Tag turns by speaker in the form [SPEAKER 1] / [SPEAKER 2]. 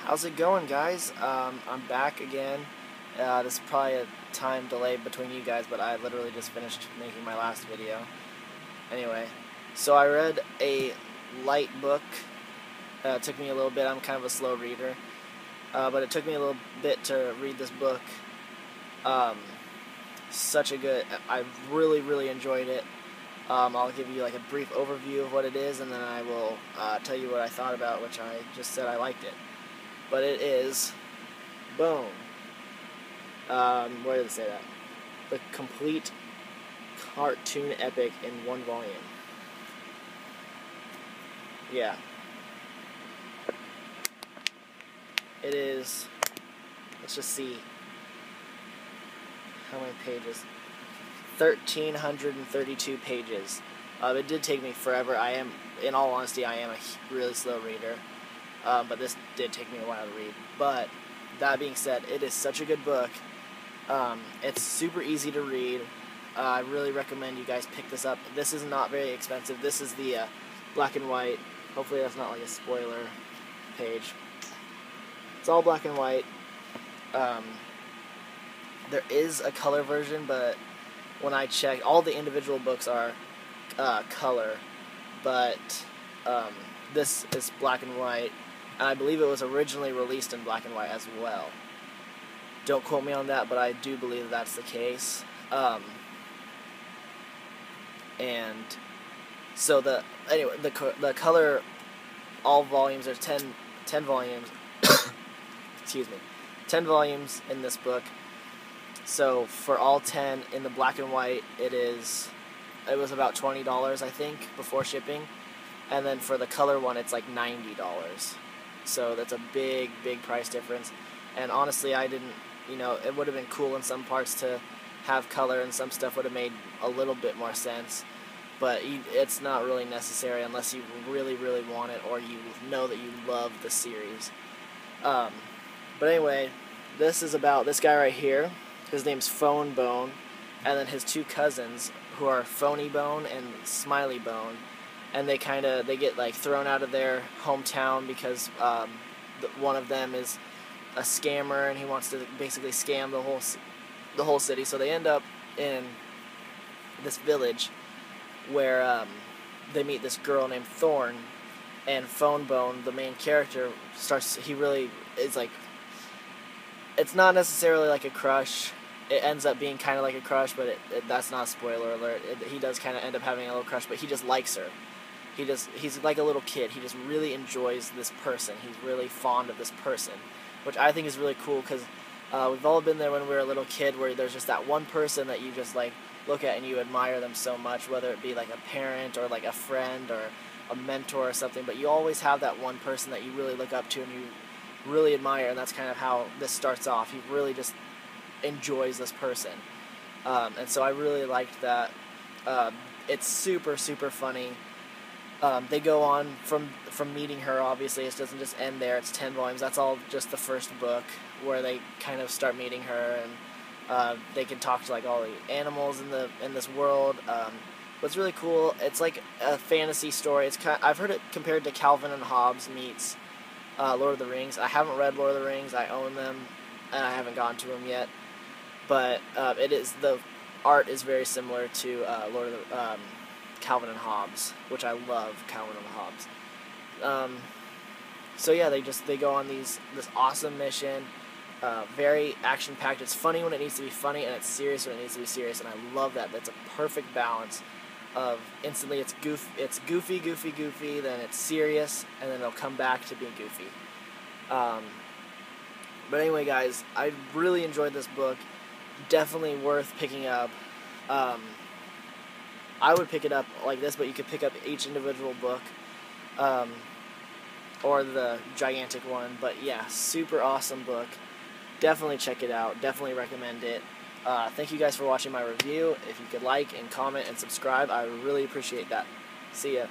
[SPEAKER 1] How's it going, guys? I'm back again. This is probably a time delay between you guys, but I literally just finished making my last video. Anyway, so I read a light book. It took me a little bit. I'm kind of a slow reader, but it took me a little bit to read this book. I really enjoyed it. I'll give you like a brief overview of what it is, and then I will tell you what I thought about, which I just said I liked it. But it is Bone. Where did it say that? The complete cartoon epic in one volume. Yeah. It is, let's just see how many pages. 1,332 pages. It did take me forever. In all honesty, I am a really slow reader. But this did take me a while to read. But that being said, it is such a good book. It's super easy to read. I really recommend you guys pick this up. This is not very expensive. This is the black and white. Hopefully that's not like a spoiler page. It's all black and white. There is a color version, but when I checked, all the individual books are color, but this is black and white. And I believe it was originally released in black and white as well. Don't quote me on that, but I do believe that's the case. And so the color, all volumes, there's 10 volumes. Excuse me, 10 volumes in this book. So for all 10 in the black and white, it was about $20, I think, before shipping. And then for the color one, it's like $90. So that's a big price difference. And honestly, it would have been cool in some parts to have color, and some stuff would have made a little bit more sense. But it's not really necessary unless you really want it, or you know that you love the series. But anyway, this is about this guy right here. His name's Phone Bone, and then his two cousins, who are Phony Bone and Smiley Bone. And they get like thrown out of their hometown because one of them is a scammer, and he wants to basically scam the whole city. So they end up in this village where they meet this girl named Thorn, and Phone Bone, the main character, he really is like, it's not necessarily like a crush. It ends up being kind of like a crush, but that's not a spoiler alert. He does kind of end up having a little crush, but he just likes her. He's like a little kid. He just really enjoys this person. He's really fond of this person, which I think is really cool, because we've all been there when we were a little kid, where there's just that one person that you just like look at and you admire them so much, whether it be like a parent or like a friend or a mentor or something. But you always have that one person that you really look up to and you really admire, and that's kind of how this starts off. He really just enjoys this person, and so I really liked that. It's super funny. They go on from meeting her. Obviously, it doesn't just end there. It's 10 volumes. That's all just the first book, where they kind of start meeting her, and they can talk to like all the animals in this world. What's really cool, it's like a fantasy story. I've heard it compared to Calvin and Hobbes meets Lord of the Rings. I haven't read Lord of the Rings. I own them, and I haven't gotten to them yet. But the art is very similar to Calvin and Hobbes, which I love Calvin and Hobbes. So yeah, they go on this awesome mission, very action-packed. It's funny when it needs to be funny, and it's serious when it needs to be serious, and I love that. That's a perfect balance of instantly it's goofy, then it's serious, and then it'll come back to being goofy. But anyway, guys, I really enjoyed this book. Definitely worth picking up. I would pick it up like this, but you could pick up each individual book, or the gigantic one. But yeah, super awesome book. Definitely check it out. Definitely recommend it. Thank you guys for watching my review. If you could like and comment and subscribe, I would really appreciate that. See ya.